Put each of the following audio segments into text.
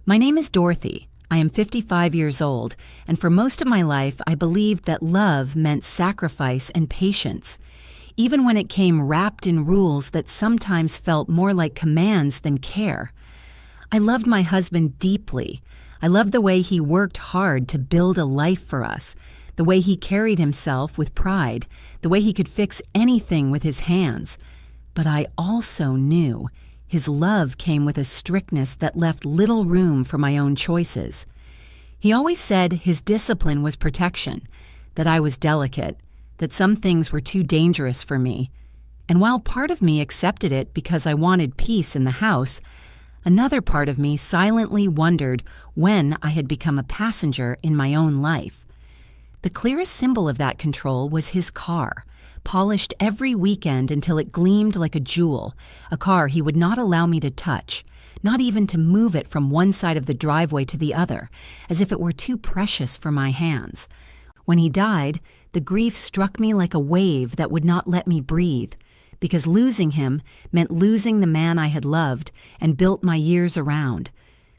My name is Dorothy. I am 55 years old, and for most of my life I believed that love meant sacrifice and patience, even when it came wrapped in rules that sometimes felt more like commands than care. I loved my husband deeply. I loved the way he worked hard to build a life for us, the way he carried himself with pride, the way he could fix anything with his hands. But I also knew his love came with a strictness that left little room for my own choices. He always said his discipline was protection, that I was delicate, that some things were too dangerous for me. And while part of me accepted it because I wanted peace in the house, another part of me silently wondered when I had become a passenger in my own life. The clearest symbol of that control was his car, polished every weekend until it gleamed like a jewel, a car he would not allow me to touch, not even to move it from one side of the driveway to the other, as if it were too precious for my hands. When he died, the grief struck me like a wave that would not let me breathe, because losing him meant losing the man I had loved and built my years around.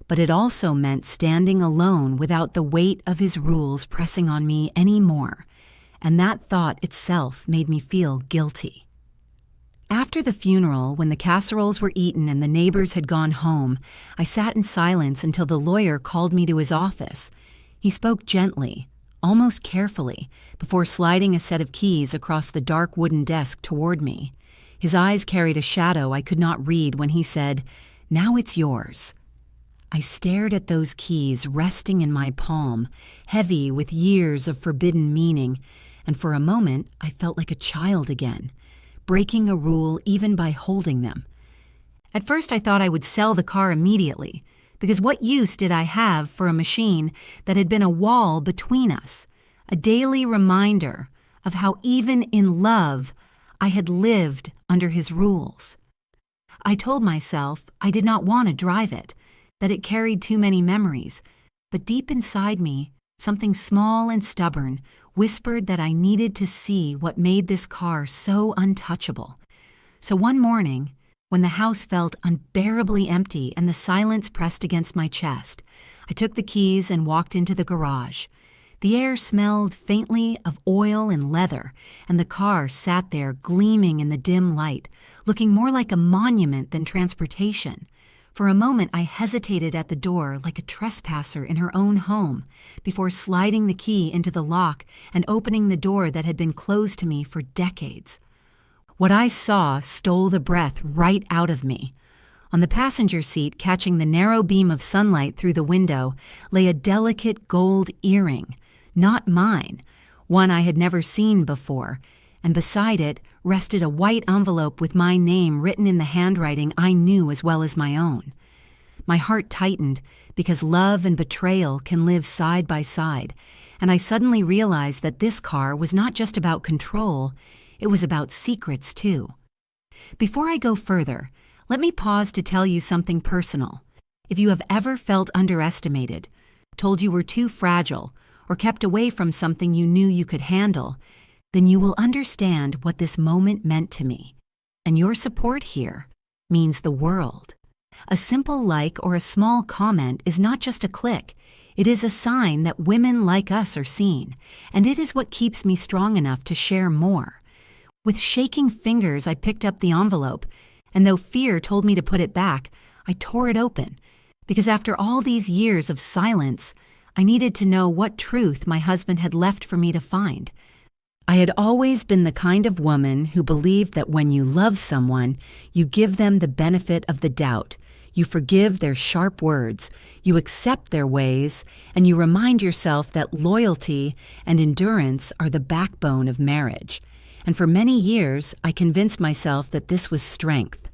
But it also meant standing alone without the weight of his rules pressing on me anymore. And that thought itself made me feel guilty. After the funeral, when the casseroles were eaten and the neighbors had gone home, I sat in silence until the lawyer called me to his office. He spoke gently, almost carefully, before sliding a set of keys across the dark wooden desk toward me. His eyes carried a shadow I could not read when he said, "Now it's yours." I stared at those keys resting in my palm, heavy with years of forbidden meaning, and for a moment I felt like a child again, breaking a rule even by holding them. At first I thought I would sell the car immediately, because what use did I have for a machine that had been a wall between us, a daily reminder of how even in love I had lived under his rules. I told myself I did not want to drive it, that it carried too many memories, but deep inside me, something small and stubborn whispered that I needed to see what made this car so untouchable. So one morning, when the house felt unbearably empty and the silence pressed against my chest, I took the keys and walked into the garage. The air smelled faintly of oil and leather, and the car sat there gleaming in the dim light, looking more like a monument than transportation. For a moment I hesitated at the door like a trespasser in her own home, before sliding the key into the lock and opening the door that had been closed to me for decades. What I saw stole the breath right out of me. On the passenger seat, catching the narrow beam of sunlight through the window, lay a delicate gold earring, not mine, one I had never seen before, and beside it rested a white envelope with my name written in the handwriting I knew as well as my own. My heart tightened because love and betrayal can live side by side, and I suddenly realized that this car was not just about control, it was about secrets too. Before I go further, let me pause to tell you something personal. If you have ever felt underestimated, told you were too fragile, or kept away from something you knew you could handle, then you will understand what this moment meant to me. And your support here means the world. A simple like or a small comment is not just a click. It is a sign that women like us are seen, and it is what keeps me strong enough to share more. With shaking fingers, I picked up the envelope, and though fear told me to put it back, I tore it open, because after all these years of silence, I needed to know what truth my husband had left for me to find. I had always been the kind of woman who believed that when you love someone, you give them the benefit of the doubt. You forgive their sharp words, you accept their ways, and you remind yourself that loyalty and endurance are the backbone of marriage. And for many years, I convinced myself that this was strength.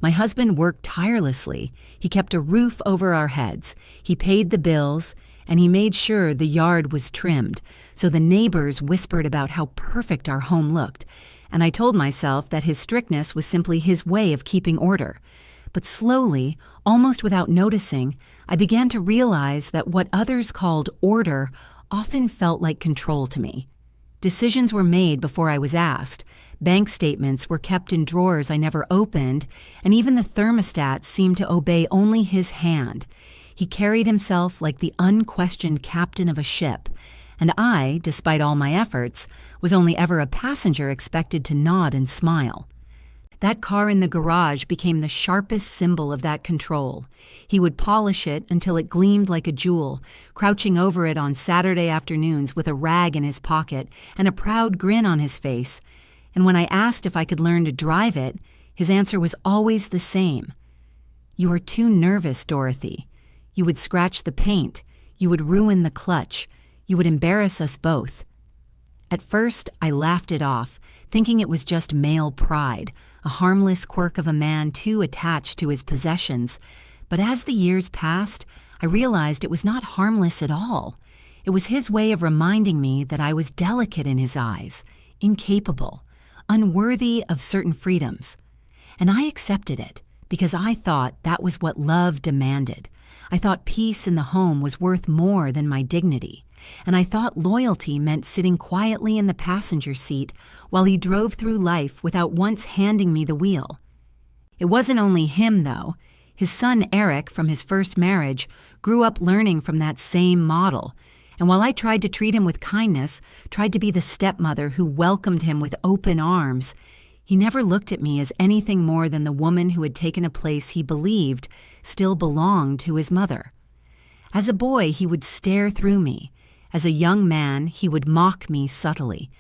My husband worked tirelessly. He kept a roof over our heads. He paid the bills, and he made sure the yard was trimmed, so the neighbors whispered about how perfect our home looked, and I told myself that his strictness was simply his way of keeping order. But slowly, almost without noticing, I began to realize that what others called order often felt like control to me. Decisions were made before I was asked. Bank statements were kept in drawers I never opened, and even the thermostat seemed to obey only his hand. He carried himself like the unquestioned captain of a ship, and I, despite all my efforts, was only ever a passenger expected to nod and smile. That car in the garage became the sharpest symbol of that control. He would polish it until it gleamed like a jewel, crouching over it on Saturday afternoons with a rag in his pocket and a proud grin on his face. And when I asked if I could learn to drive it, his answer was always the same. "You are too nervous, Dorothy. You would scratch the paint. You would ruin the clutch. You would embarrass us both." At first, I laughed it off, thinking it was just male pride, a harmless quirk of a man too attached to his possessions. But as the years passed, I realized it was not harmless at all. It was his way of reminding me that I was delicate in his eyes, incapable, unworthy of certain freedoms. And I accepted it because I thought that was what love demanded. I thought peace in the home was worth more than my dignity. And I thought loyalty meant sitting quietly in the passenger seat while he drove through life without once handing me the wheel. It wasn't only him, though. His son Eric, from his first marriage, grew up learning from that same model. And while I tried to treat him with kindness, tried to be the stepmother who welcomed him with open arms, he never looked at me as anything more than the woman who had taken a place he believed still belonged to his mother. As a boy, he would stare through me. As a young man, he would mock me subtly.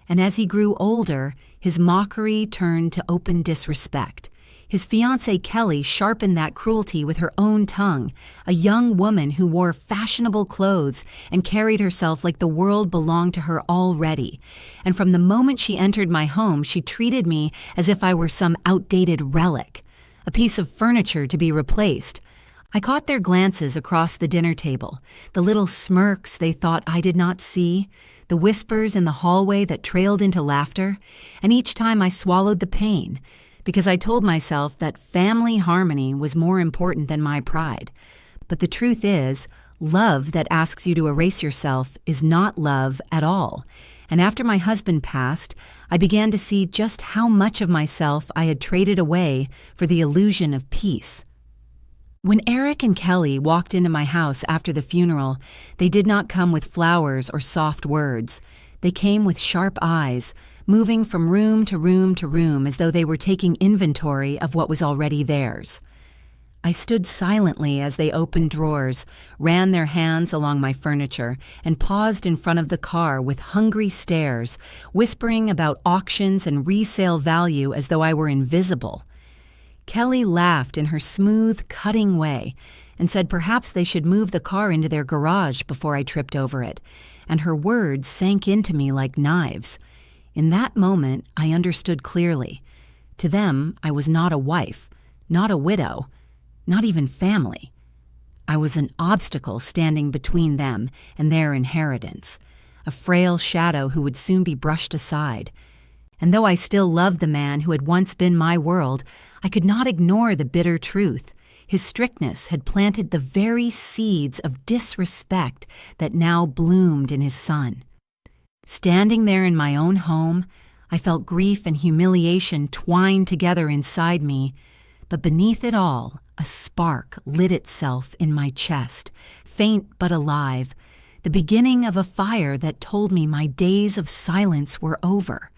And as he grew older, his mockery turned to open disrespect. His fiancée Kelly sharpened that cruelty with her own tongue, a young woman who wore fashionable clothes and carried herself like the world belonged to her already. And from the moment she entered my home, she treated me as if I were some outdated relic, a piece of furniture to be replaced. I caught their glances across the dinner table, the little smirks they thought I did not see, the whispers in the hallway that trailed into laughter, and each time I swallowed the pain, because I told myself that family harmony was more important than my pride. But the truth is, love that asks you to erase yourself is not love at all. And after my husband passed, I began to see just how much of myself I had traded away for the illusion of peace. When Eric and Kelly walked into my house after the funeral, they did not come with flowers or soft words. They came with sharp eyes, moving from room to room to room as though they were taking inventory of what was already theirs. I stood silently as they opened drawers, ran their hands along my furniture, and paused in front of the car with hungry stares, whispering about auctions and resale value as though I were invisible. Kelly laughed in her smooth, cutting way and said perhaps they should move the car into their garage before I tripped over it, and her words sank into me like knives. In that moment, I understood clearly. To them, I was not a wife, not a widow, not even family. I was an obstacle standing between them and their inheritance, a frail shadow who would soon be brushed aside. And though I still loved the man who had once been my world, I could not ignore the bitter truth. His strictness had planted the very seeds of disrespect that now bloomed in his son. Standing there in my own home, I felt grief and humiliation twined together inside me, but beneath it all, a spark lit itself in my chest, faint but alive, the beginning of a fire that told me my days of silence were over.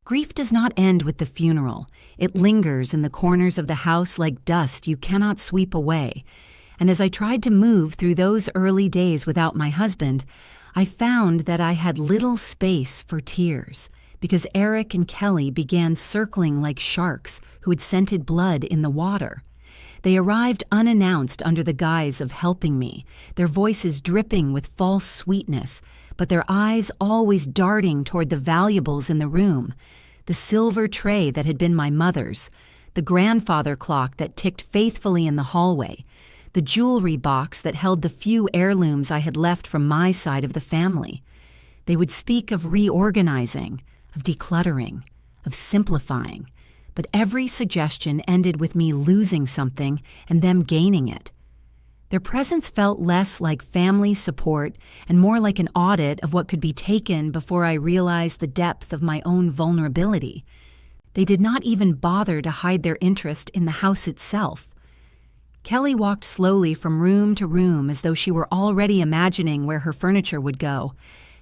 Grief does not end with the funeral. It lingers in the corners of the house like dust you cannot sweep away. And as I tried to move through those early days without my husband, I found that I had little space for tears, because Eric and Kelly began circling like sharks who had scented blood in the water. They arrived unannounced under the guise of helping me, their voices dripping with false sweetness, but their eyes always darting toward the valuables in the room, the silver tray that had been my mother's, the grandfather clock that ticked faithfully in the hallway, the jewelry box that held the few heirlooms I had left from my side of the family. They would speak of reorganizing, of decluttering, of simplifying, but every suggestion ended with me losing something and them gaining it. Their presence felt less like family support and more like an audit of what could be taken before I realized the depth of my own vulnerability. They did not even bother to hide their interest in the house itself. Kelly walked slowly from room to room as though she were already imagining where her furniture would go,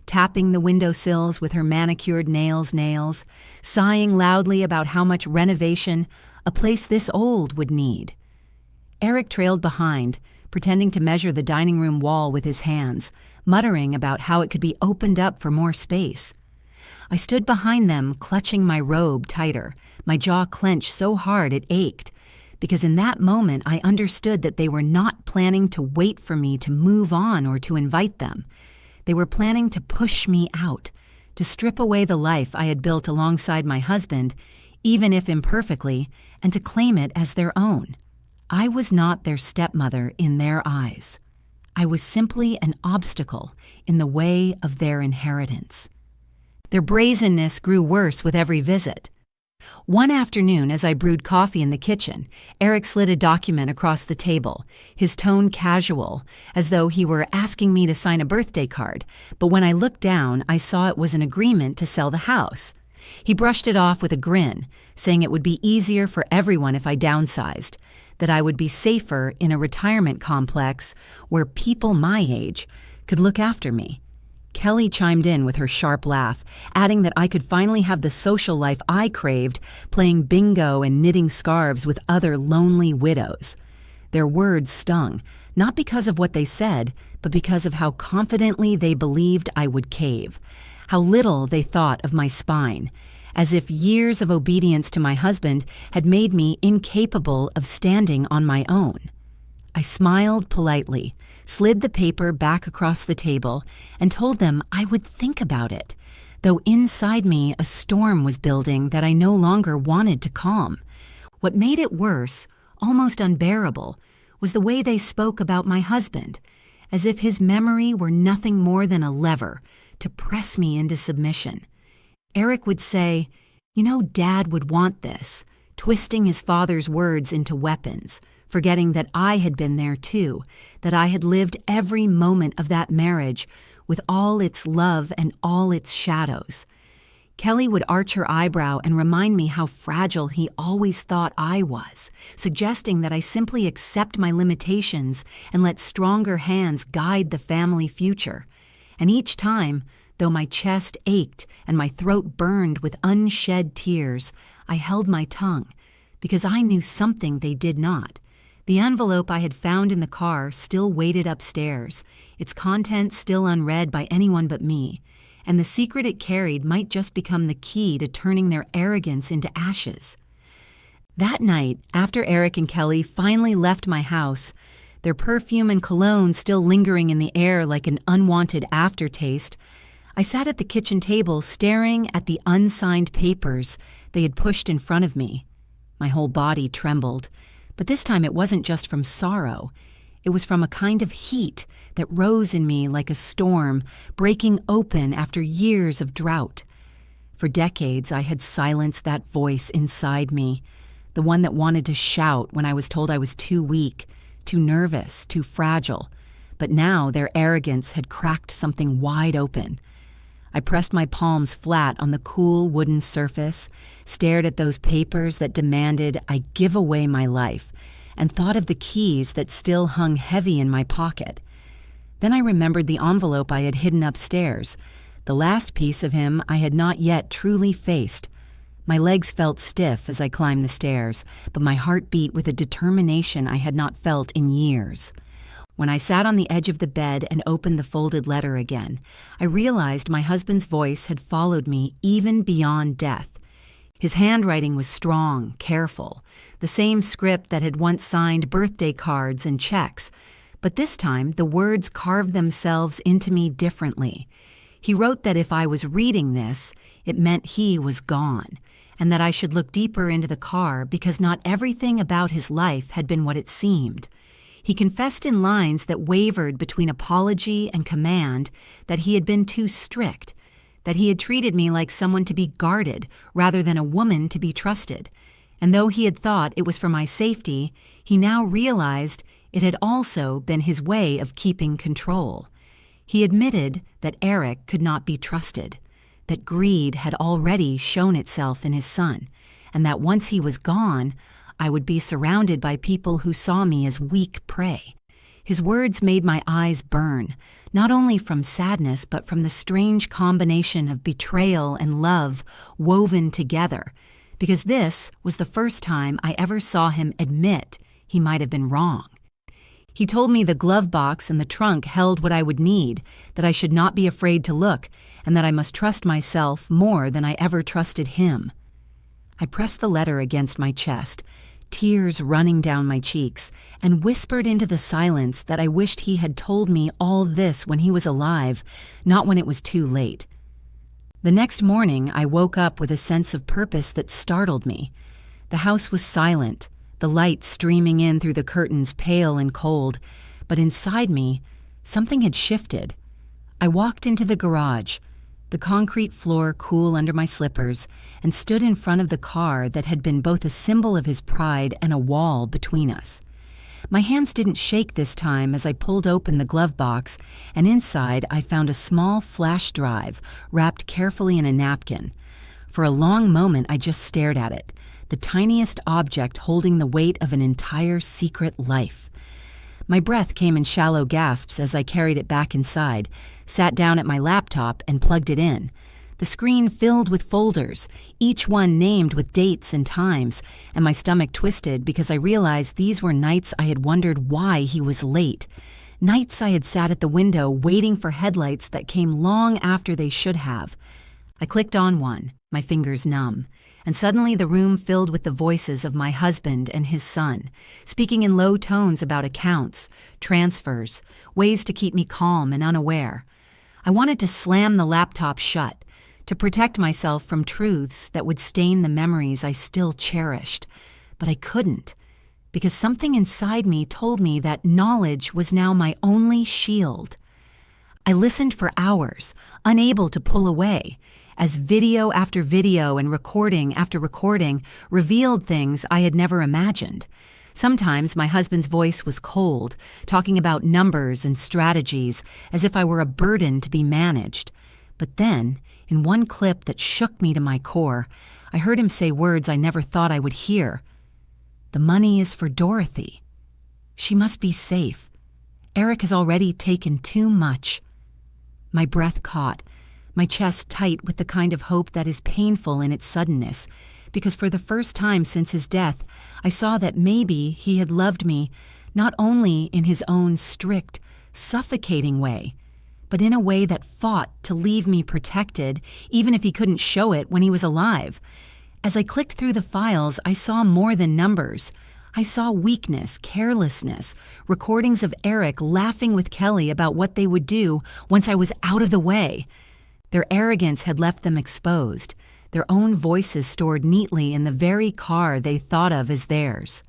tapping the windowsills with her manicured nails, sighing loudly about how much renovation a place this old would need. Eric trailed behind, pretending to measure the dining room wall with his hands, muttering about how it could be opened up for more space. I stood behind them, clutching my robe tighter, my jaw clenched so hard it ached, because in that moment I understood that they were not planning to wait for me to move on or to invite them. They were planning to push me out, to strip away the life I had built alongside my husband, even if imperfectly, and to claim it as their own. I was not their stepmother in their eyes. I was simply an obstacle in the way of their inheritance. Their brazenness grew worse with every visit. One afternoon, as I brewed coffee in the kitchen, Eric slid a document across the table, his tone casual, as though he were asking me to sign a birthday card, but when I looked down, I saw it was an agreement to sell the house. He brushed it off with a grin, saying it would be easier for everyone if I downsized, that I would be safer in a retirement complex where people my age could look after me. Kelly chimed in with her sharp laugh, adding that I could finally have the social life I craved, playing bingo and knitting scarves with other lonely widows. Their words stung, not because of what they said, but because of how confidently they believed I would cave, how little they thought of my spine, as if years of obedience to my husband had made me incapable of standing on my own. I smiled politely, slid the paper back across the table, and told them I would think about it, though inside me a storm was building that I no longer wanted to calm. What made it worse, almost unbearable, was the way they spoke about my husband, as if his memory were nothing more than a lever to press me into submission. Eric would say, "You know, Dad would want this," twisting his father's words into weapons, forgetting that I had been there too, that I had lived every moment of that marriage with all its love and all its shadows. Kelly would arch her eyebrow and remind me how fragile he always thought I was, suggesting that I simply accept my limitations and let stronger hands guide the family future. And each time, though my chest ached and my throat burned with unshed tears, I held my tongue, because I knew something they did not. The envelope I had found in the car still waited upstairs, its contents still unread by anyone but me, and the secret it carried might just become the key to turning their arrogance into ashes. That night, after Eric and Kelly finally left my house, their perfume and cologne still lingering in the air like an unwanted aftertaste, I sat at the kitchen table staring at the unsigned papers they had pushed in front of me. My whole body trembled. But this time it wasn't just from sorrow. It was from a kind of heat that rose in me like a storm, breaking open after years of drought. For decades I had silenced that voice inside me, the one that wanted to shout when I was told I was too weak, too nervous, too fragile. But now their arrogance had cracked something wide open. I pressed my palms flat on the cool wooden surface, stared at those papers that demanded I give away my life, and thought of the keys that still hung heavy in my pocket. Then I remembered the envelope I had hidden upstairs, the last piece of him I had not yet truly faced. My legs felt stiff as I climbed the stairs, but my heart beat with a determination I had not felt in years. When I sat on the edge of the bed and opened the folded letter again, I realized my husband's voice had followed me even beyond death. His handwriting was strong, careful, the same script that had once signed birthday cards and checks, but this time the words carved themselves into me differently. He wrote that if I was reading this, it meant he was gone, and that I should look deeper into the car because not everything about his life had been what it seemed. He confessed in lines that wavered between apology and command that he had been too strict, that he had treated me like someone to be guarded rather than a woman to be trusted. And though he had thought it was for my safety, he now realized it had also been his way of keeping control. He admitted that Eric could not be trusted, that greed had already shown itself in his son, and that once he was gone, I would be surrounded by people who saw me as weak prey. His words made my eyes burn, not only from sadness but from the strange combination of betrayal and love woven together, because this was the first time I ever saw him admit he might have been wrong. He told me the glove box and the trunk held what I would need, that I should not be afraid to look, and that I must trust myself more than I ever trusted him. I pressed the letter against my chest, tears running down my cheeks, and whispered into the silence that I wished he had told me all this when he was alive, not when it was too late. The next morning, I woke up with a sense of purpose that startled me. The house was silent, the light streaming in through the curtains pale and cold, but inside me, something had shifted. I walked into the garage, the concrete floor cool under my slippers, and stood in front of the car that had been both a symbol of his pride and a wall between us. My hands didn't shake this time as I pulled open the glove box, and inside I found a small flash drive wrapped carefully in a napkin. For a long moment I just stared at it, the tiniest object holding the weight of an entire secret life. My breath came in shallow gasps as I carried it back inside, sat down at my laptop, and plugged it in. The screen filled with folders, each one named with dates and times, and my stomach twisted because I realized these were nights I had wondered why he was late. Nights I had sat at the window waiting for headlights that came long after they should have. I clicked on one, my fingers numb, and suddenly the room filled with the voices of my husband and his son, speaking in low tones about accounts, transfers, ways to keep me calm and unaware. I wanted to slam the laptop shut, to protect myself from truths that would stain the memories I still cherished, but I couldn't, because something inside me told me that knowledge was now my only shield. I listened for hours, unable to pull away, as video after video and recording after recording revealed things I had never imagined. Sometimes my husband's voice was cold, talking about numbers and strategies, as if I were a burden to be managed. But then, in one clip that shook me to my core, I heard him say words I never thought I would hear. "The money is for Dorothy. She must be safe. Eric has already taken too much." My breath caught, my chest tight with the kind of hope that is painful in its suddenness, because for the first time since his death, I saw that maybe he had loved me not only in his own strict, suffocating way, but in a way that fought to leave me protected, even if he couldn't show it when he was alive. As I clicked through the files, I saw more than numbers. I saw weakness, carelessness, recordings of Eric laughing with Kelly about what they would do once I was out of the way. Their arrogance had left them exposed, their own voices stored neatly in the very car they thought of as theirs.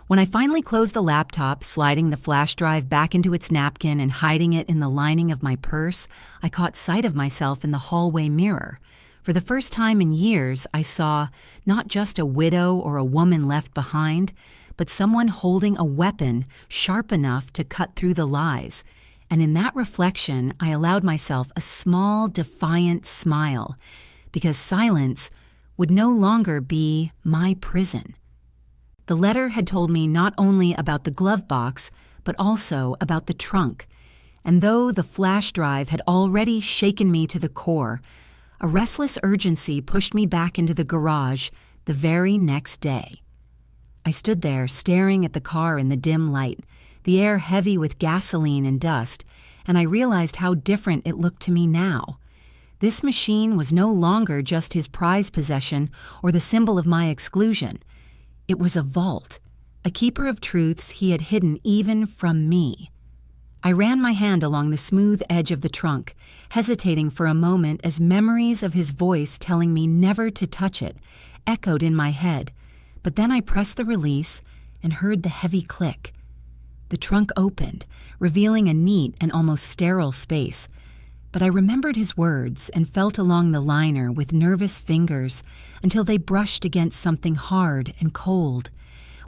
When I finally closed the laptop, sliding the flash drive back into its napkin and hiding it in the lining of my purse, I caught sight of myself in the hallway mirror. For the first time in years, I saw not just a widow or a woman left behind, but someone holding a weapon sharp enough to cut through the lies. And in that reflection, I allowed myself a small, defiant smile, because silence would no longer be my prison. The letter had told me not only about the glove box, but also about the trunk. And though the flash drive had already shaken me to the core, a restless urgency pushed me back into the garage the very next day. I stood there staring at the car in the dim light, the air heavy with gasoline and dust, and I realized how different it looked to me now. This machine was no longer just his prized possession or the symbol of my exclusion. It was a vault, a keeper of truths he had hidden even from me. I ran my hand along the smooth edge of the trunk, hesitating for a moment as memories of his voice telling me never to touch it echoed in my head, but then I pressed the release and heard the heavy click. The trunk opened, revealing a neat and almost sterile space, but I remembered his words and felt along the liner with nervous fingers until they brushed against something hard and cold.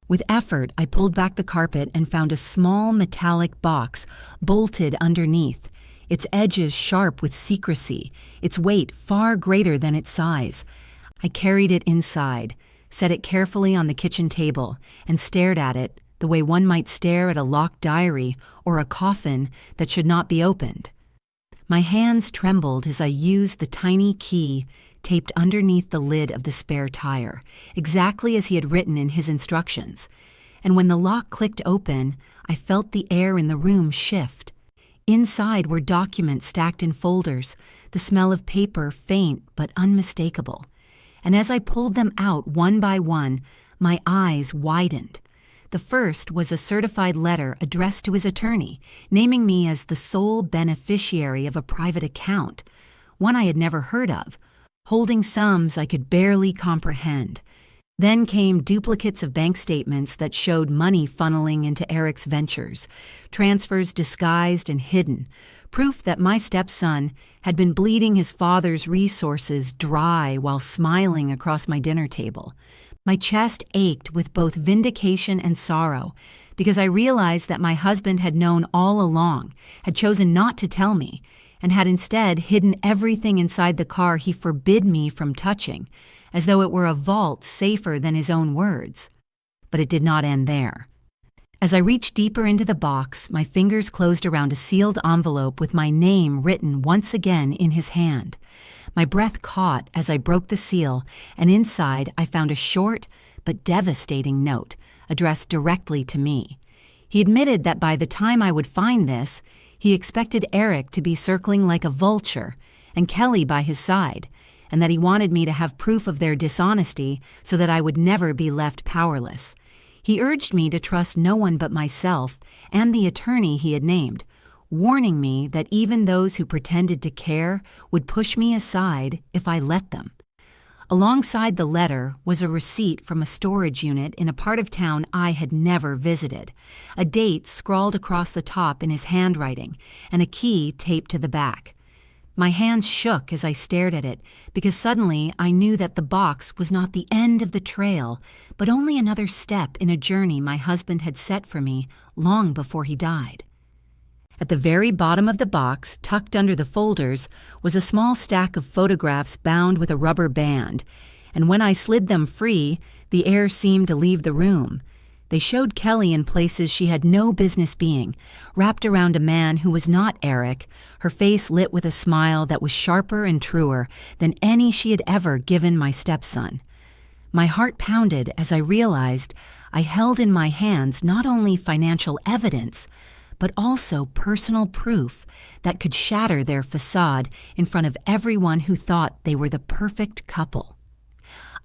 With effort, I pulled back the carpet and found a small metallic box bolted underneath, its edges sharp with secrecy, its weight far greater than its size. I carried it inside, set it carefully on the kitchen table, and stared at it the way one might stare at a locked diary or a coffin that should not be opened. My hands trembled as I used the tiny key taped underneath the lid of the spare tire, exactly as he had written in his instructions. And when the lock clicked open, I felt the air in the room shift. Inside were documents stacked in folders, the smell of paper faint but unmistakable. And as I pulled them out one by one, my eyes widened. The first was a certified letter addressed to his attorney, naming me as the sole beneficiary of a private account, one I had never heard of, holding sums I could barely comprehend. Then came duplicates of bank statements that showed money funneling into Eric's ventures, transfers disguised and hidden, proof that my stepson had been bleeding his father's resources dry while smiling across my dinner table. My chest ached with both vindication and sorrow because I realized that my husband had known all along, had chosen not to tell me, and had instead hidden everything inside the car he forbid me from touching, as though it were a vault safer than his own words. But it did not end there. As I reached deeper into the box, my fingers closed around a sealed envelope with my name written once again in his hand. My breath caught as I broke the seal, and inside I found a short but devastating note addressed directly to me. He admitted that by the time I would find this, he expected Eric to be circling like a vulture and Kelly by his side, and that he wanted me to have proof of their dishonesty so that I would never be left powerless. He urged me to trust no one but myself and the attorney he had named, warning me that even those who pretended to care would push me aside if I let them. Alongside the letter was a receipt from a storage unit in a part of town I had never visited, a date scrawled across the top in his handwriting, and a key taped to the back. My hands shook as I stared at it, because suddenly I knew that the box was not the end of the trail, but only another step in a journey my husband had set for me long before he died. At the very bottom of the box, tucked under the folders, was a small stack of photographs bound with a rubber band, and when I slid them free, the air seemed to leave the room. They showed Kelly in places she had no business being, wrapped around a man who was not Eric, her face lit with a smile that was sharper and truer than any she had ever given my stepson. My heart pounded as I realized I held in my hands not only financial evidence, but also personal proof that could shatter their facade in front of everyone who thought they were the perfect couple.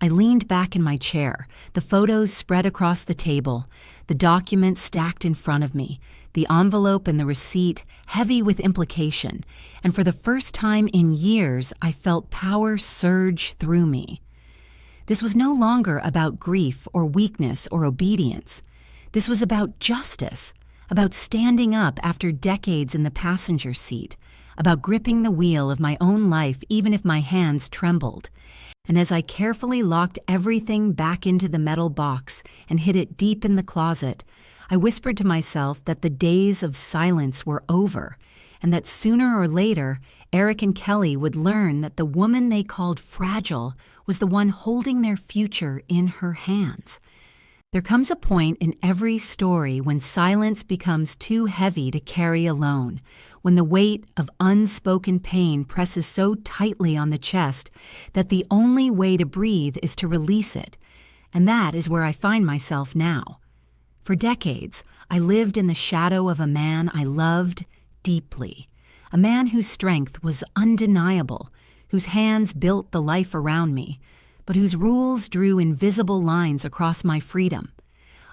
I leaned back in my chair, the photos spread across the table, the documents stacked in front of me, the envelope and the receipt heavy with implication, and for the first time in years I felt power surge through me. This was no longer about grief or weakness or obedience. This was about justice, about standing up after decades in the passenger seat, about gripping the wheel of my own life even if my hands trembled. And as I carefully locked everything back into the metal box and hid it deep in the closet, I whispered to myself that the days of silence were over, and that sooner or later, Eric and Kelly would learn that the woman they called fragile was the one holding their future in her hands. There comes a point in every story when silence becomes too heavy to carry alone, when the weight of unspoken pain presses so tightly on the chest that the only way to breathe is to release it, and that is where I find myself now. For decades, I lived in the shadow of a man I loved deeply, a man whose strength was undeniable, whose hands built the life around me, but whose rules drew invisible lines across my freedom.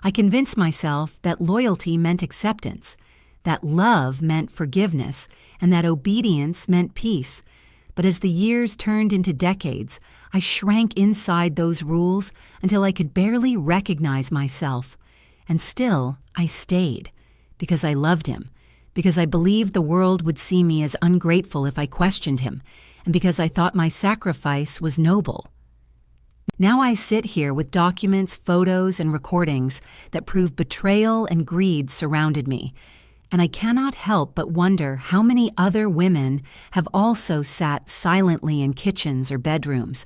I convinced myself that loyalty meant acceptance, that love meant forgiveness, and that obedience meant peace. But as the years turned into decades, I shrank inside those rules until I could barely recognize myself. And still, I stayed, because I loved him, because I believed the world would see me as ungrateful if I questioned him, and because I thought my sacrifice was noble. Now I sit here with documents, photos, and recordings that prove betrayal and greed surrounded me, and I cannot help but wonder how many other women have also sat silently in kitchens or bedrooms,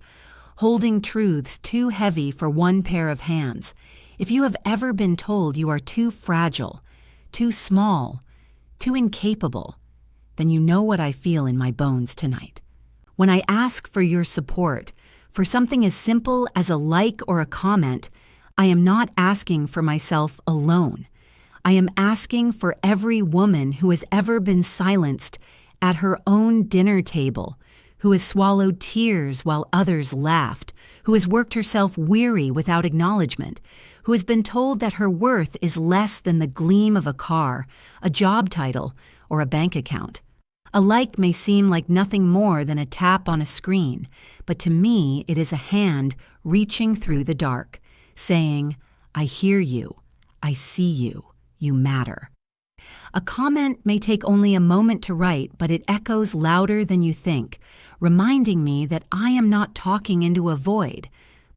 holding truths too heavy for one pair of hands. If you have ever been told you are too fragile, too small, too incapable, then you know what I feel in my bones tonight. When I ask for your support, for something as simple as a like or a comment, I am not asking for myself alone. I am asking for every woman who has ever been silenced at her own dinner table, who has swallowed tears while others laughed, who has worked herself weary without acknowledgement, who has been told that her worth is less than the gleam of a car, a job title, or a bank account. A like may seem like nothing more than a tap on a screen, but to me it is a hand reaching through the dark, saying, I hear you, I see you, you matter. A comment may take only a moment to write, but it echoes louder than you think, reminding me that I am not talking into a void,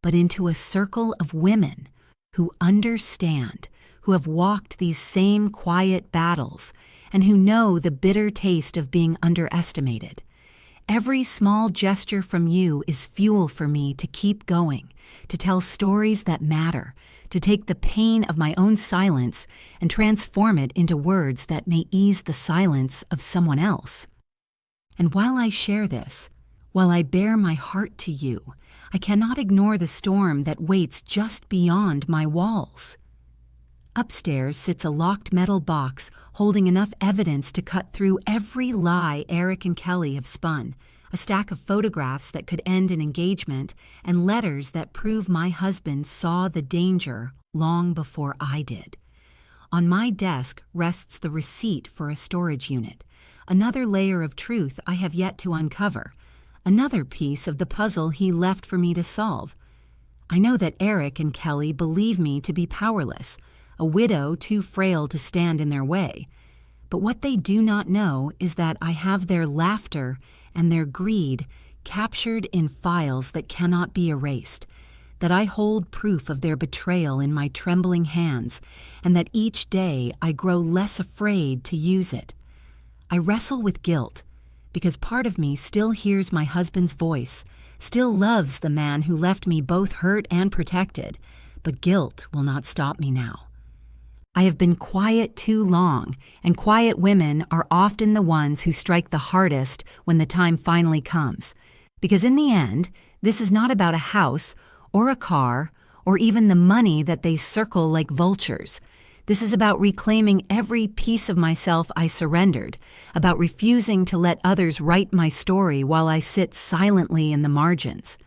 but into a circle of women who understand, who have walked these same quiet battles, and who know the bitter taste of being underestimated. Every small gesture from you is fuel for me to keep going, to tell stories that matter, to take the pain of my own silence and transform it into words that may ease the silence of someone else. And while I share this, while I bare my heart to you, I cannot ignore the storm that waits just beyond my walls. Upstairs sits a locked metal box holding enough evidence to cut through every lie Eric and Kelly have spun, a stack of photographs that could end an engagement, and letters that prove my husband saw the danger long before I did. On my desk rests the receipt for a storage unit, another layer of truth I have yet to uncover, another piece of the puzzle he left for me to solve. I know that Eric and Kelly believe me to be powerless, a widow too frail to stand in their way. But what they do not know is that I have their laughter and their greed captured in files that cannot be erased, that I hold proof of their betrayal in my trembling hands, and that each day I grow less afraid to use it. I wrestle with guilt, because part of me still hears my husband's voice, still loves the man who left me both hurt and protected, but guilt will not stop me now. I have been quiet too long, and quiet women are often the ones who strike the hardest when the time finally comes. Because in the end, this is not about a house or a car or even the money that they circle like vultures. This is about reclaiming every piece of myself I surrendered, about refusing to let others write my story while I sit silently in the margins.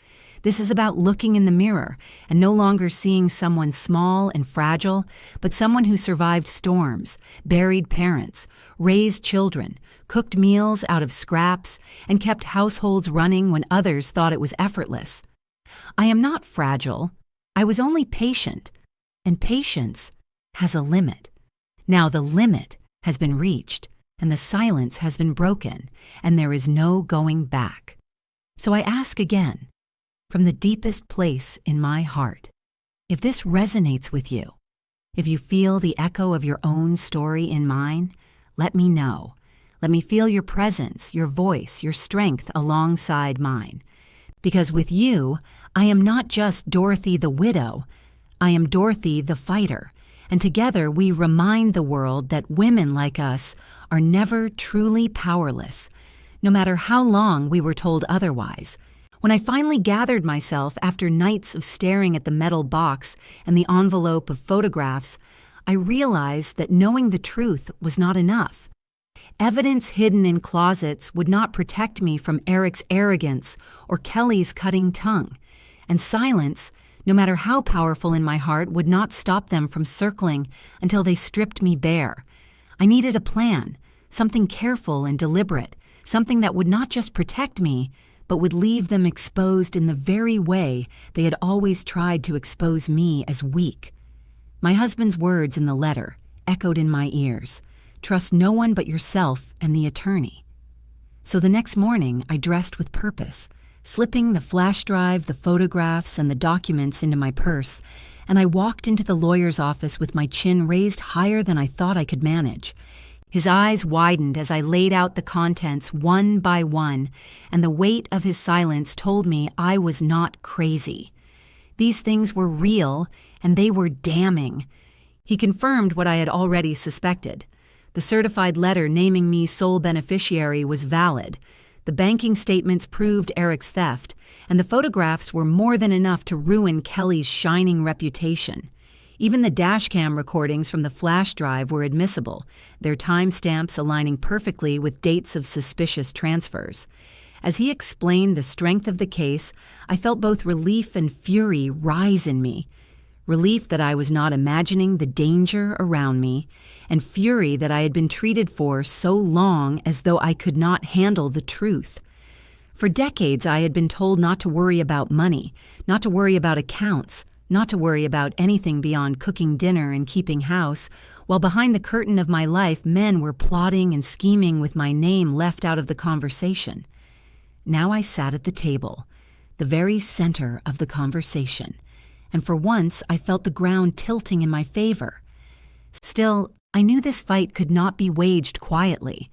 This is about looking in the mirror and no longer seeing someone small and fragile, but someone who survived storms, buried parents, raised children, cooked meals out of scraps, and kept households running when others thought it was effortless. I am not fragile. I was only patient, and patience has a limit. Now the limit has been reached, and the silence has been broken, and there is no going back. So I ask again, from the deepest place in my heart, if this resonates with you, if you feel the echo of your own story in mine, let me know. Let me feel your presence, your voice, your strength alongside mine. Because with you, I am not just Dorothy the widow, I am Dorothy the fighter, and together we remind the world that women like us are never truly powerless, no matter how long we were told otherwise. When I finally gathered myself after nights of staring at the metal box and the envelope of photographs, I realized that knowing the truth was not enough. Evidence hidden in closets would not protect me from Eric's arrogance or Kelly's cutting tongue, and silence, no matter how powerful in my heart, would not stop them from circling until they stripped me bare. I needed a plan, something careful and deliberate, something that would not just protect me, but would leave them exposed in the very way they had always tried to expose me as weak. My husband's words in the letter echoed in my ears. Trust no one but yourself and the attorney. So the next morning, I dressed with purpose, slipping the flash drive, the photographs, and the documents into my purse, and I walked into the lawyer's office with my chin raised higher than I thought I could manage. His eyes widened as I laid out the contents one by one, and the weight of his silence told me I was not crazy. These things were real, and they were damning. He confirmed what I had already suspected. The certified letter naming me sole beneficiary was valid. The banking statements proved Eric's theft, and the photographs were more than enough to ruin Kelly's shining reputation. Even the dashcam recordings from the flash drive were admissible, their timestamps aligning perfectly with dates of suspicious transfers. As he explained the strength of the case, I felt both relief and fury rise in me. Relief that I was not imagining the danger around me, and fury that I had been treated for so long as though I could not handle the truth. For decades I had been told not to worry about money, not to worry about accounts, not to worry about anything beyond cooking dinner and keeping house, while behind the curtain of my life men were plotting and scheming with my name left out of the conversation. Now I sat at the table, the very center of the conversation, and for once I felt the ground tilting in my favor. Still, I knew this fight could not be waged quietly.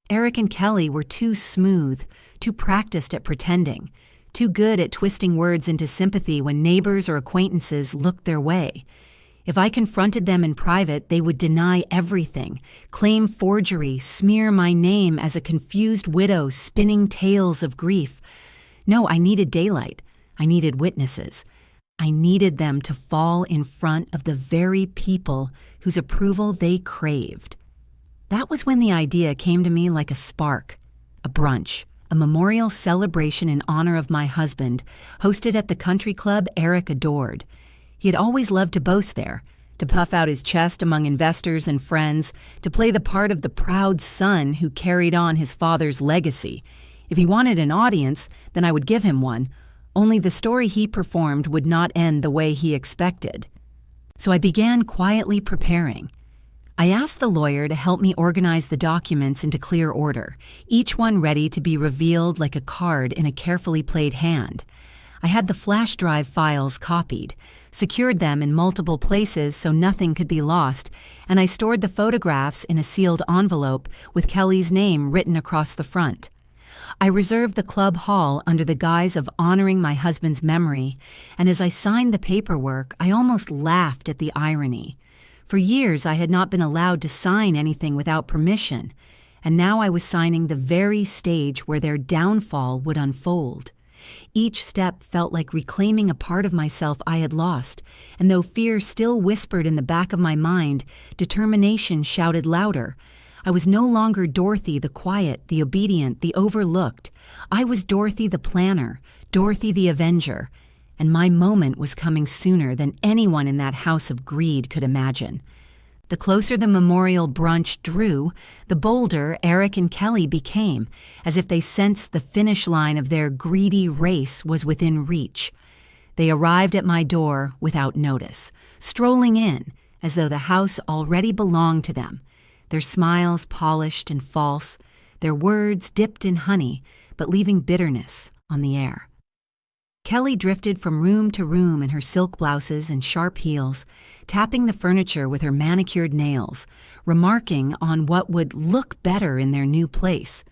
Eric and Kelly were too smooth, too practiced at pretending, too good at twisting words into sympathy when neighbors or acquaintances looked their way. If I confronted them in private, they would deny everything, claim forgery, smear my name as a confused widow spinning tales of grief. No, I needed daylight. I needed witnesses. I needed them to fall in front of the very people whose approval they craved. That was when the idea came to me like a spark. A brunch, a memorial celebration in honor of my husband, hosted at the country club Eric adored. He had always loved to boast there, to puff out his chest among investors and friends, to play the part of the proud son who carried on his father's legacy. If he wanted an audience, then I would give him one, only the story he performed would not end the way he expected. So I began quietly preparing. I asked the lawyer to help me organize the documents into clear order, each one ready to be revealed like a card in a carefully played hand. I had the flash drive files copied, secured them in multiple places so nothing could be lost, and I stored the photographs in a sealed envelope with Kelly's name written across the front. I reserved the club hall under the guise of honoring my husband's memory, and as I signed the paperwork, I almost laughed at the irony. For years, I had not been allowed to sign anything without permission, and now I was signing the very stage where their downfall would unfold. Each step felt like reclaiming a part of myself I had lost, and though fear still whispered in the back of my mind, determination shouted louder. I was no longer Dorothy the quiet, the obedient, the overlooked. I was Dorothy the planner, Dorothy the avenger, and my moment was coming sooner than anyone in that house of greed could imagine. The closer the memorial brunch drew, the bolder Eric and Kelly became, as if they sensed the finish line of their greedy race was within reach. They arrived at my door without notice, strolling in as though the house already belonged to them, their smiles polished and false, their words dipped in honey, but leaving bitterness on the air. Kelly drifted from room to room in her silk blouses and sharp heels, tapping the furniture with her manicured nails, remarking on what would look better in their new place.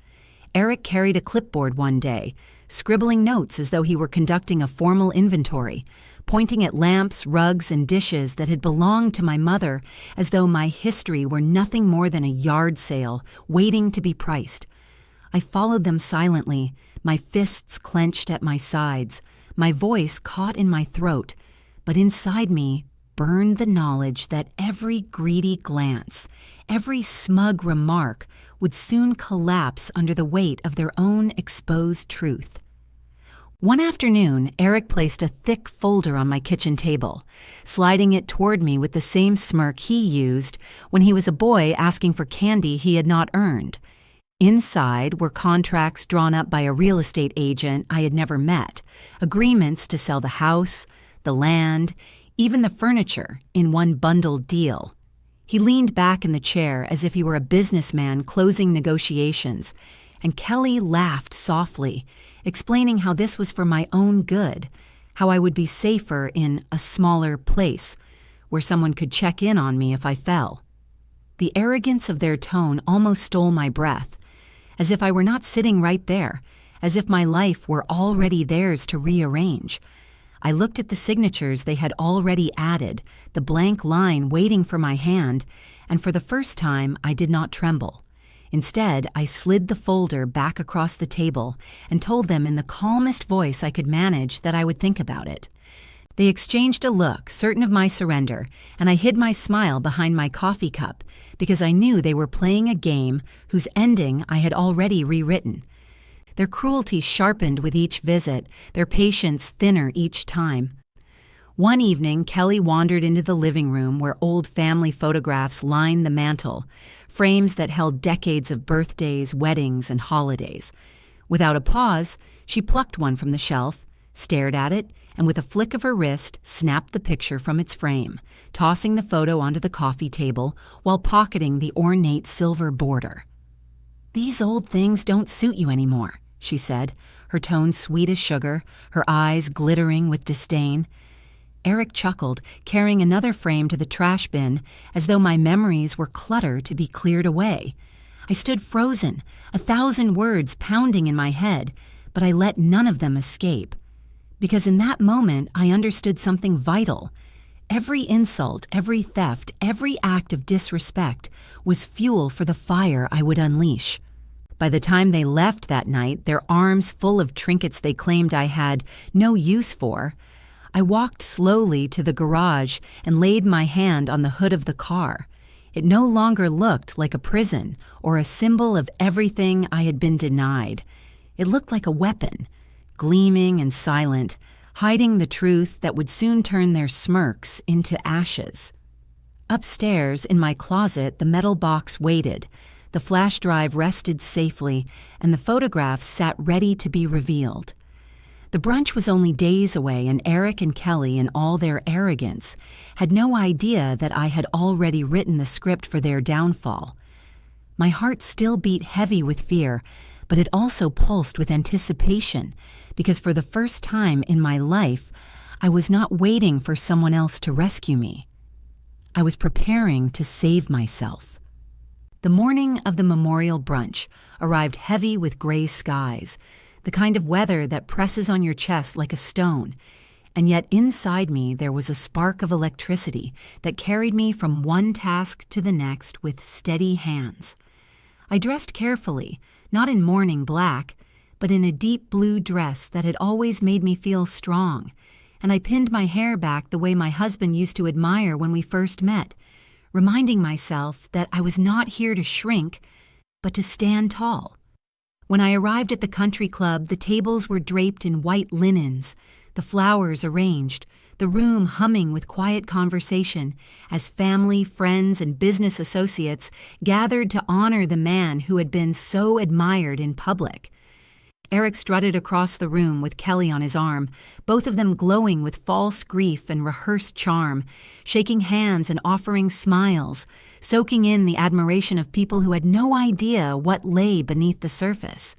Eric carried a clipboard one day, scribbling notes as though he were conducting a formal inventory, pointing at lamps, rugs, and dishes that had belonged to my mother as though my history were nothing more than a yard sale waiting to be priced. I followed them silently, my fists clenched at my sides, my voice caught in my throat, but inside me burned the knowledge that every greedy glance, every smug remark would soon collapse under the weight of their own exposed truth. One afternoon, Eric placed a thick folder on my kitchen table, sliding it toward me with the same smirk he used when he was a boy asking for candy he had not earned. Inside were contracts drawn up by a real estate agent I had never met, agreements to sell the house, the land, even the furniture in one bundled deal. He leaned back in the chair as if he were a businessman closing negotiations, and Kelly laughed softly, explaining how this was for my own good, how I would be safer in a smaller place, where someone could check in on me if I fell. The arrogance of their tone almost stole my breath, as if I were not sitting right there, as if my life were already theirs to rearrange. I looked at the signatures they had already added, the blank line waiting for my hand, and for the first time I did not tremble. Instead, I slid the folder back across the table and told them in the calmest voice I could manage that I would think about it. They exchanged a look, certain of my surrender, and I hid my smile behind my coffee cup because I knew they were playing a game whose ending I had already rewritten. Their cruelty sharpened with each visit, their patience thinner each time. One evening, Kelly wandered into the living room where old family photographs lined the mantel, frames that held decades of birthdays, weddings, and holidays. Without a pause, she plucked one from the shelf, stared at it, and with a flick of her wrist, snapped the picture from its frame, tossing the photo onto the coffee table while pocketing the ornate silver border. "These old things don't suit you anymore," she said, her tone sweet as sugar, her eyes glittering with disdain. Eric chuckled, carrying another frame to the trash bin, as though my memories were clutter to be cleared away. I stood frozen, 1,000 words pounding in my head, but I let none of them escape. Because in that moment, I understood something vital. Every insult, every theft, every act of disrespect was fuel for the fire I would unleash. By the time they left that night, their arms full of trinkets they claimed I had no use for, I walked slowly to the garage and laid my hand on the hood of the car. It no longer looked like a prison or a symbol of everything I had been denied. It looked like a weapon, gleaming and silent, hiding the truth that would soon turn their smirks into ashes. Upstairs, in my closet, the metal box waited. The flash drive rested safely, and the photographs sat ready to be revealed. The brunch was only days away, and Eric and Kelly, in all their arrogance, had no idea that I had already written the script for their downfall. My heart still beat heavy with fear, but it also pulsed with anticipation, because for the first time in my life, I was not waiting for someone else to rescue me. I was preparing to save myself. The morning of the memorial brunch arrived heavy with gray skies, the kind of weather that presses on your chest like a stone, and yet inside me there was a spark of electricity that carried me from one task to the next with steady hands. I dressed carefully, not in mourning black, but in a deep blue dress that had always made me feel strong, and I pinned my hair back the way my husband used to admire when we first met, reminding myself that I was not here to shrink, but to stand tall. When I arrived at the country club, the tables were draped in white linens, the flowers arranged, the room humming with quiet conversation as family, friends, and business associates gathered to honor the man who had been so admired in public. Eric strutted across the room with Kelly on his arm, both of them glowing with false grief and rehearsed charm, shaking hands and offering smiles, soaking in the admiration of people who had no idea what lay beneath the surface.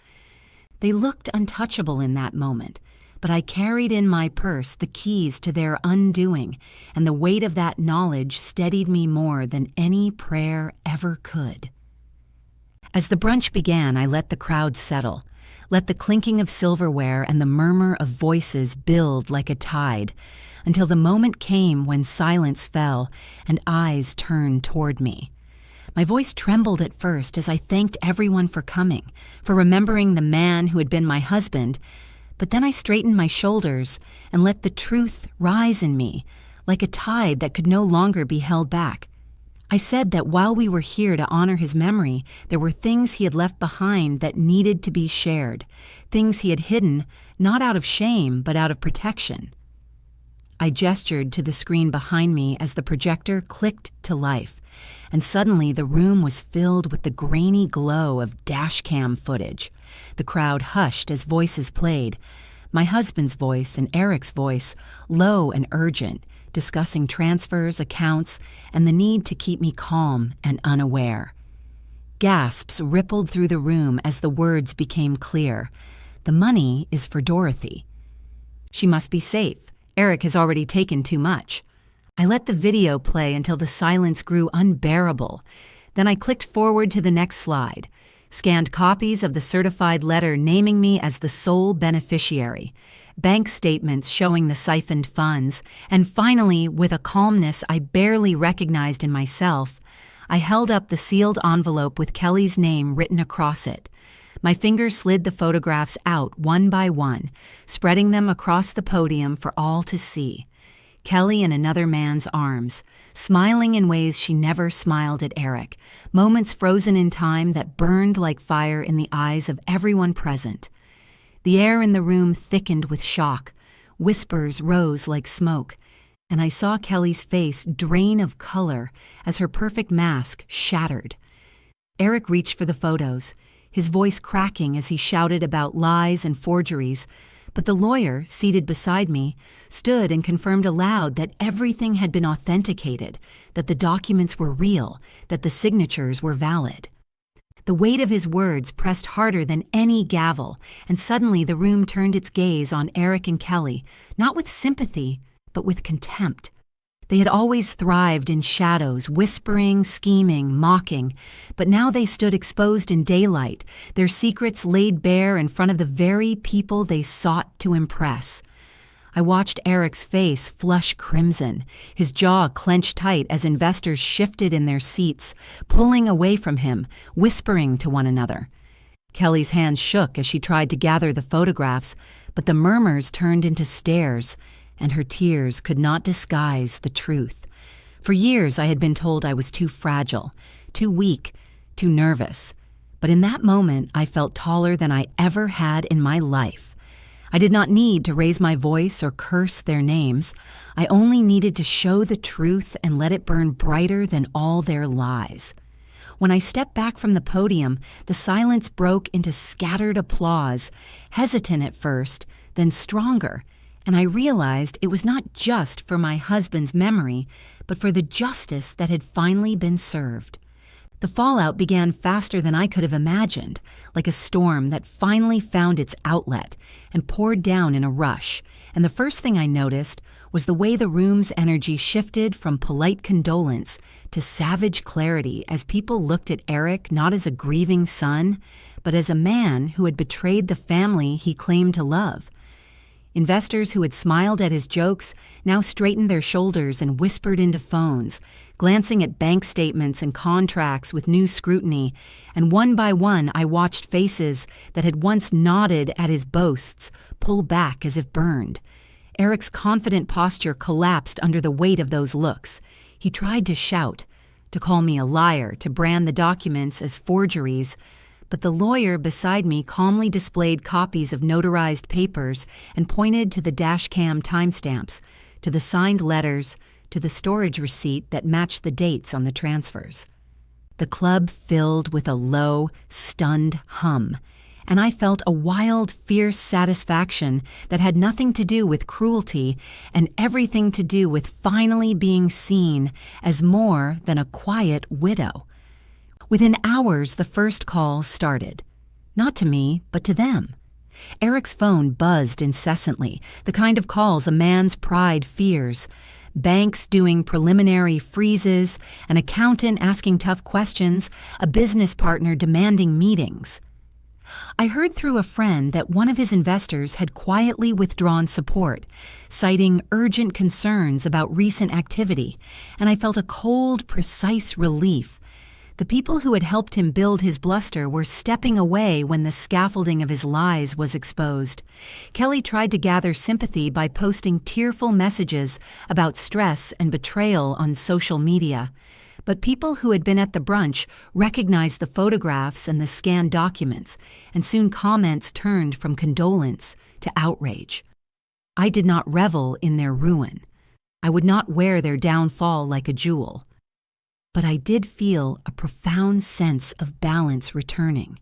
They looked untouchable in that moment, but I carried in my purse the keys to their undoing, and the weight of that knowledge steadied me more than any prayer ever could. As the brunch began, I let the crowd settle. Let the clinking of silverware and the murmur of voices build like a tide, until the moment came when silence fell and eyes turned toward me. My voice trembled at first as I thanked everyone for coming, for remembering the man who had been my husband, but then I straightened my shoulders and let the truth rise in me, like a tide that could no longer be held back. I said that while we were here to honor his memory, there were things he had left behind that needed to be shared, things he had hidden, not out of shame, but out of protection. I gestured to the screen behind me as the projector clicked to life, and suddenly the room was filled with the grainy glow of dashcam footage. The crowd hushed as voices played, my husband's voice and Eric's voice, low and urgent, discussing transfers, accounts, and the need to keep me calm and unaware. Gasps rippled through the room as the words became clear. The money is for Dorothy. She must be safe. Eric has already taken too much. I let the video play until the silence grew unbearable. Then I clicked forward to the next slide, scanned copies of the certified letter naming me as the sole beneficiary, bank statements showing the siphoned funds, and finally, with a calmness I barely recognized in myself, I held up the sealed envelope with Kelly's name written across it. My fingers slid the photographs out one by one, spreading them across the podium for all to see. Kelly in another man's arms, smiling in ways she never smiled at Eric, moments frozen in time that burned like fire in the eyes of everyone present. The air in the room thickened with shock, whispers rose like smoke, and I saw Kelly's face drain of color as her perfect mask shattered. Eric reached for the photos, his voice cracking as he shouted about lies and forgeries, but the lawyer, seated beside me, stood and confirmed aloud that everything had been authenticated, that the documents were real, that the signatures were valid. The weight of his words pressed harder than any gavel, and suddenly the room turned its gaze on Eric and Kelly, not with sympathy, but with contempt. They had always thrived in shadows, whispering, scheming, mocking, but now they stood exposed in daylight, their secrets laid bare in front of the very people they sought to impress. I watched Eric's face flush crimson, his jaw clenched tight as investors shifted in their seats, pulling away from him, whispering to one another. Kelly's hands shook as she tried to gather the photographs, but the murmurs turned into stares, and her tears could not disguise the truth. For years I had been told I was too fragile, too weak, too nervous. But in that moment I felt taller than I ever had in my life. I did not need to raise my voice or curse their names. I only needed to show the truth and let it burn brighter than all their lies. When I stepped back from the podium, the silence broke into scattered applause, hesitant at first, then stronger, and I realized it was not just for my husband's memory, but for the justice that had finally been served. The fallout began faster than I could have imagined, like a storm that finally found its outlet and poured down in a rush, and the first thing I noticed was the way the room's energy shifted from polite condolence to savage clarity as people looked at Eric not as a grieving son, but as a man who had betrayed the family he claimed to love. Investors who had smiled at his jokes now straightened their shoulders and whispered into phones, glancing at bank statements and contracts with new scrutiny, and one by one I watched faces that had once nodded at his boasts pull back as if burned. Eric's confident posture collapsed under the weight of those looks. He tried to shout, to call me a liar, to brand the documents as forgeries, but the lawyer beside me calmly displayed copies of notarized papers and pointed to the dashcam timestamps, to the signed letters, to the storage receipt that matched the dates on the transfers. The club filled with a low, stunned hum, and I felt a wild, fierce satisfaction that had nothing to do with cruelty and everything to do with finally being seen as more than a quiet widow. Within hours, the first calls started. Not to me, but to them. Eric's phone buzzed incessantly, the kind of calls a man's pride fears. Banks doing preliminary freezes, an accountant asking tough questions, a business partner demanding meetings. I heard through a friend that one of his investors had quietly withdrawn support, citing urgent concerns about recent activity, and I felt a cold, precise relief. The people who had helped him build his bluster were stepping away when the scaffolding of his lies was exposed. Kelly tried to gather sympathy by posting tearful messages about stress and betrayal on social media. But people who had been at the brunch recognized the photographs and the scanned documents, and soon comments turned from condolence to outrage. I did not revel in their ruin. I would not wear their downfall like a jewel. But I did feel a profound sense of balance returning,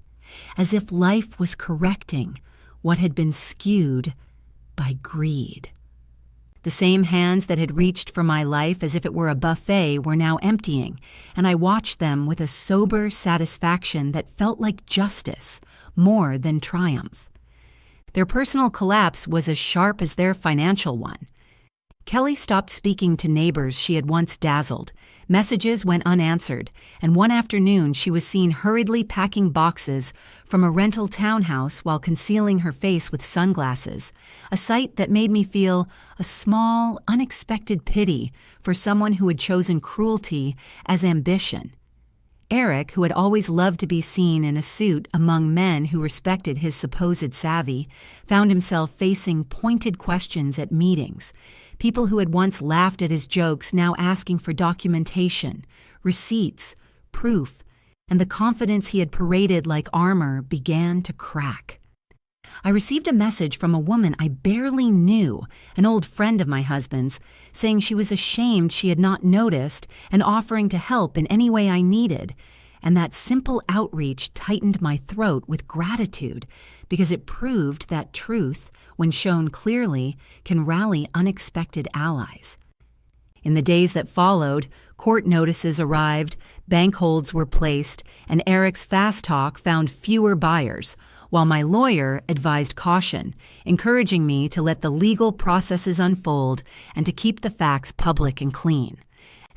as if life was correcting what had been skewed by greed. The same hands that had reached for my life as if it were a buffet were now emptying, and I watched them with a sober satisfaction that felt like justice more than triumph. Their personal collapse was as sharp as their financial one. Kelly stopped speaking to neighbors she had once dazzled. Messages went unanswered, and one afternoon she was seen hurriedly packing boxes from a rental townhouse while concealing her face with sunglasses, a sight that made me feel a small, unexpected pity for someone who had chosen cruelty as ambition. Eric, who had always loved to be seen in a suit among men who respected his supposed savvy, found himself facing pointed questions at meetings. People who had once laughed at his jokes now asking for documentation, receipts, proof, and the confidence he had paraded like armor began to crack. I received a message from a woman I barely knew, an old friend of my husband's, saying she was ashamed she had not noticed and offering to help in any way I needed, and that simple outreach tightened my throat with gratitude because it proved that truth, when shown clearly, can rally unexpected allies. In the days that followed, court notices arrived, bank holds were placed, and Eric's fast talk found fewer buyers, while my lawyer advised caution, encouraging me to let the legal processes unfold and to keep the facts public and clean.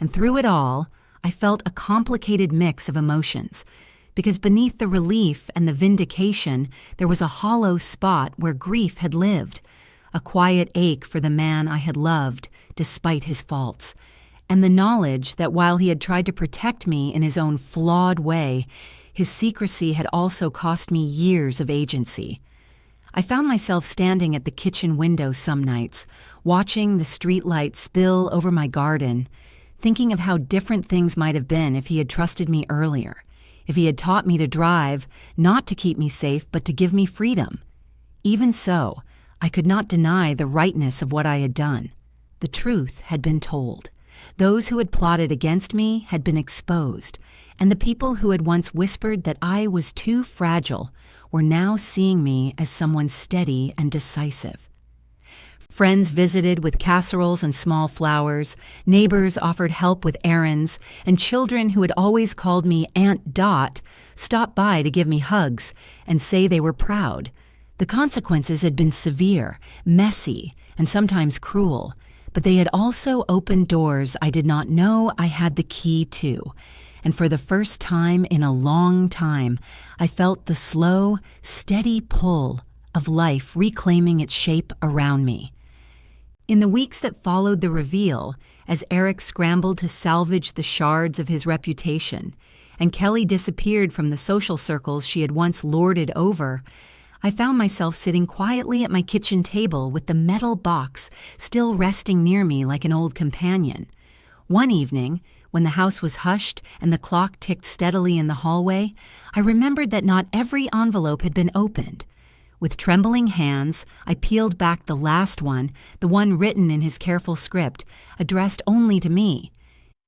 And through it all, I felt a complicated mix of emotions, because beneath the relief and the vindication, there was a hollow spot where grief had lived, a quiet ache for the man I had loved, despite his faults, and the knowledge that while he had tried to protect me in his own flawed way, his secrecy had also cost me years of agency. I found myself standing at the kitchen window some nights, watching the streetlight spill over my garden, thinking of how different things might have been if he had trusted me earlier, if he had taught me to drive, not to keep me safe, but to give me freedom. Even so, I could not deny the rightness of what I had done. The truth had been told. Those who had plotted against me had been exposed, and the people who had once whispered that I was too fragile were now seeing me as someone steady and decisive. Friends visited with casseroles and small flowers, neighbors offered help with errands, and children who had always called me Aunt Dot stopped by to give me hugs and say they were proud. The consequences had been severe, messy, and sometimes cruel, but they had also opened doors I did not know I had the key to. And for the first time in a long time, I felt the slow, steady pull of life reclaiming its shape around me. In the weeks that followed the reveal, as Eric scrambled to salvage the shards of his reputation, and Kelly disappeared from the social circles she had once lorded over, I found myself sitting quietly at my kitchen table with the metal box still resting near me like an old companion. One evening, when the house was hushed and the clock ticked steadily in the hallway, I remembered that not every envelope had been opened. With trembling hands, I peeled back the last one, the one written in his careful script, addressed only to me.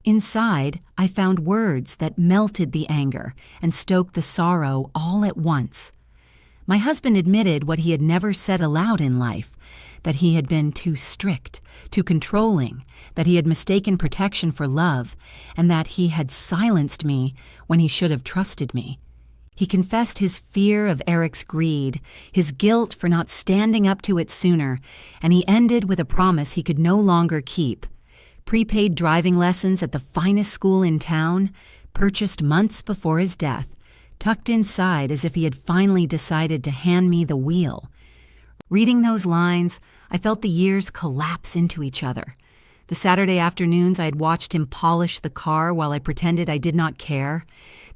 Inside, I found words that melted the anger and stoked the sorrow all at once. My husband admitted what he had never said aloud in life, that he had been too strict, too controlling, that he had mistaken protection for love, and that he had silenced me when he should have trusted me. He confessed his fear of Eric's greed, his guilt for not standing up to it sooner, and he ended with a promise he could no longer keep. Prepaid driving lessons at the finest school in town, purchased months before his death, tucked inside as if he had finally decided to hand me the wheel. Reading those lines, I felt the years collapse into each other. The Saturday afternoons I had watched him polish the car while I pretended I did not care.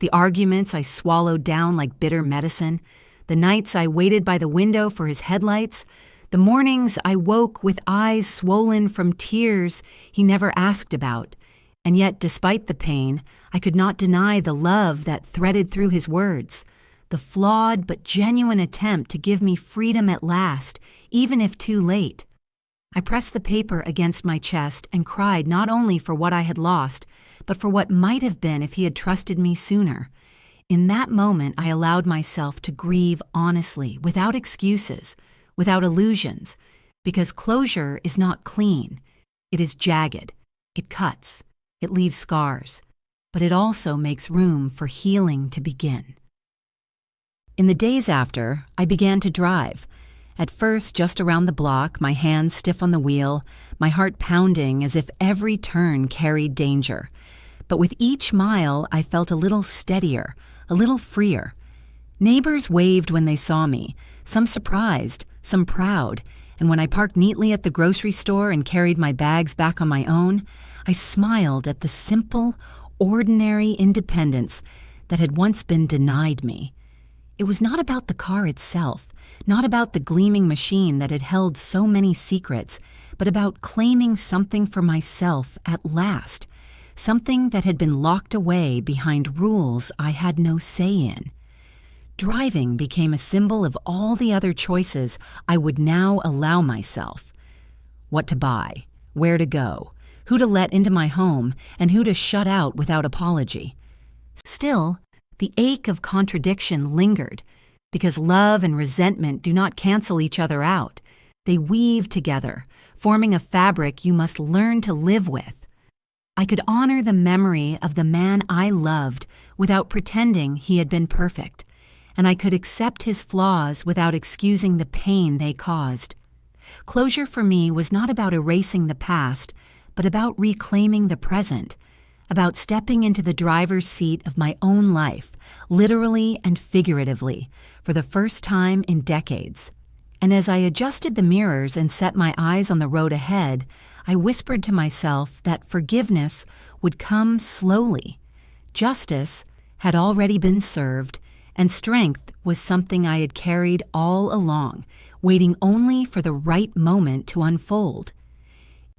The arguments I swallowed down like bitter medicine. The nights I waited by the window for his headlights. The mornings I woke with eyes swollen from tears he never asked about. And yet, despite the pain, I could not deny the love that threaded through his words. The flawed but genuine attempt to give me freedom at last, even if too late. I pressed the paper against my chest and cried not only for what I had lost, but for what might have been if he had trusted me sooner. In that moment, I allowed myself to grieve honestly, without excuses, without illusions, because closure is not clean. It is jagged. It cuts. It leaves scars. But it also makes room for healing to begin. In the days after, I began to drive, At first, just around the block, my hands stiff on the wheel, my heart pounding as if every turn carried danger. But with each mile, I felt a little steadier, a little freer. Neighbors waved when they saw me, some surprised, some proud, and when I parked neatly at the grocery store and carried my bags back on my own, I smiled at the simple, ordinary independence that had once been denied me. It was not about the car itself, not about the gleaming machine that had held so many secrets, but about claiming something for myself at last, something that had been locked away behind rules I had no say in. Driving became a symbol of all the other choices I would now allow myself. What to buy, where to go, who to let into my home, and who to shut out without apology. Still, the ache of contradiction lingered, because love and resentment do not cancel each other out. They weave together, forming a fabric you must learn to live with. I could honor the memory of the man I loved without pretending he had been perfect, and I could accept his flaws without excusing the pain they caused. Closure for me was not about erasing the past, but about reclaiming the present, about stepping into the driver's seat of my own life, literally and figuratively, for the first time in decades. And as I adjusted the mirrors and set my eyes on the road ahead, I whispered to myself that forgiveness would come slowly. Justice had already been served, and strength was something I had carried all along, waiting only for the right moment to unfold.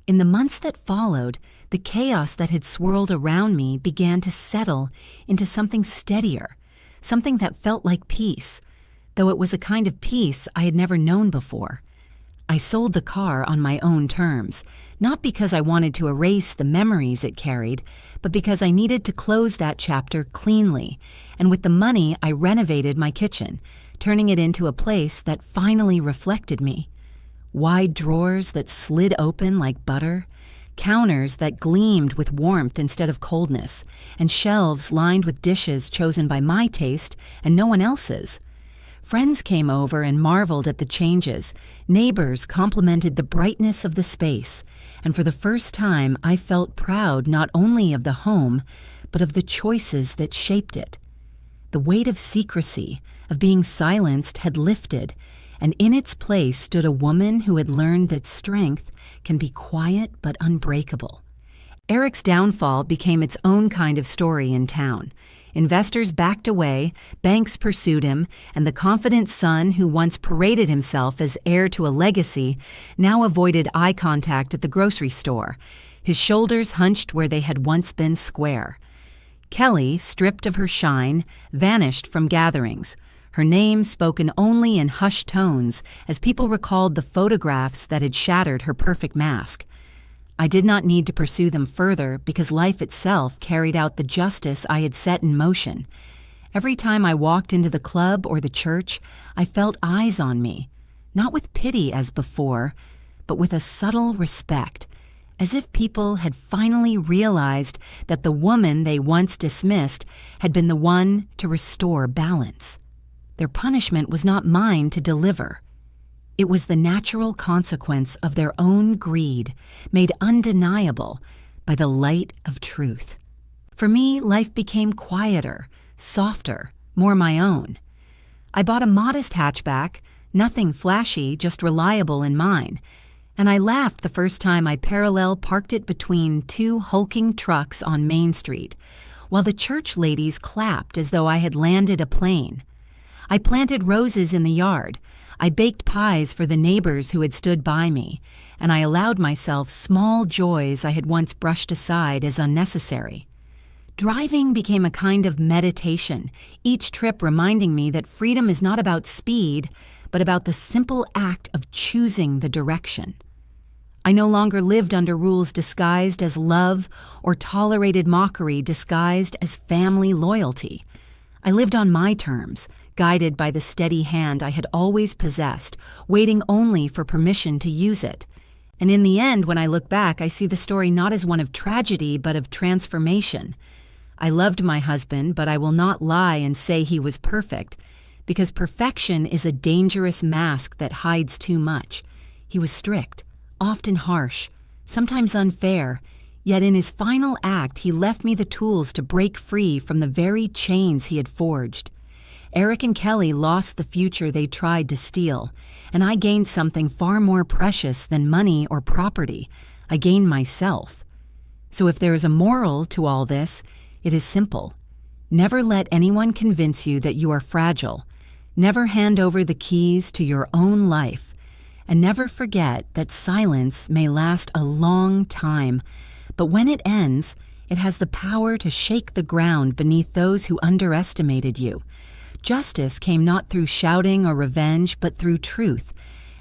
In the months that followed, the chaos that had swirled around me began to settle into something steadier, something that felt like peace, though it was a kind of peace I had never known before. I sold the car on my own terms, not because I wanted to erase the memories it carried, but because I needed to close that chapter cleanly, and with the money I renovated my kitchen, turning it into a place that finally reflected me. Wide drawers that slid open like butter, counters that gleamed with warmth instead of coldness, and shelves lined with dishes chosen by my taste and no one else's. Friends came over and marveled at the changes. Neighbors complimented the brightness of the space, and for the first time I felt proud not only of the home, but of the choices that shaped it. The weight of secrecy, of being silenced, had lifted, and in its place stood a woman who had learned that strength can be quiet but unbreakable. Eric's downfall became its own kind of story in town. Investors backed away, banks pursued him, and the confident son who once paraded himself as heir to a legacy now avoided eye contact at the grocery store, his shoulders hunched where they had once been square. Kelly, stripped of her shine, vanished from gatherings, her name spoken only in hushed tones as people recalled the photographs that had shattered her perfect mask. I did not need to pursue them further because life itself carried out the justice I had set in motion. Every time I walked into the club or the church, I felt eyes on me, not with pity as before, but with a subtle respect, as if people had finally realized that the woman they once dismissed had been the one to restore balance. Their punishment was not mine to deliver. It was the natural consequence of their own greed, made undeniable by the light of truth. For me, life became quieter, softer, more my own. I bought a modest hatchback, nothing flashy, just reliable and mine, and I laughed the first time I parallel parked it between two hulking trucks on Main Street, while the church ladies clapped as though I had landed a plane. I planted roses in the yard. I baked pies for the neighbors who had stood by me, and I allowed myself small joys I had once brushed aside as unnecessary. Driving became a kind of meditation, each trip reminding me that freedom is not about speed, but about the simple act of choosing the direction. I no longer lived under rules disguised as love or tolerated mockery disguised as family loyalty. I lived on my terms, guided by the steady hand I had always possessed, waiting only for permission to use it. And in the end, when I look back, I see the story not as one of tragedy, but of transformation. I loved my husband, but I will not lie and say he was perfect, because perfection is a dangerous mask that hides too much. He was strict, often harsh, sometimes unfair, yet in his final act he left me the tools to break free from the very chains he had forged. Eric and Kelly lost the future they tried to steal, and I gained something far more precious than money or property. I gained myself. So if there is a moral to all this, it is simple. Never let anyone convince you that you are fragile. Never hand over the keys to your own life. And never forget that silence may last a long time, but when it ends, it has the power to shake the ground beneath those who underestimated you. Justice came not through shouting or revenge, but through truth.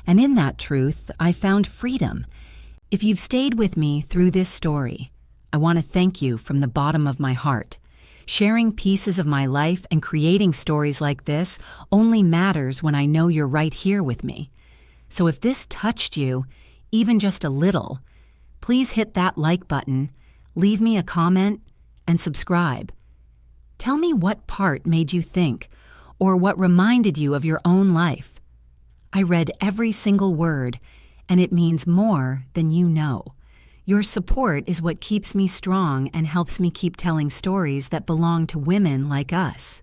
And in that truth, I found freedom. If you've stayed with me through this story, I want to thank you from the bottom of my heart. Sharing pieces of my life and creating stories like this only matters when I know you're right here with me. So if this touched you, even just a little, please hit that like button, leave me a comment, and subscribe. Tell me what part made you think, or what reminded you of your own life. I read every single word, and it means more than you know. Your support is what keeps me strong and helps me keep telling stories that belong to women like us.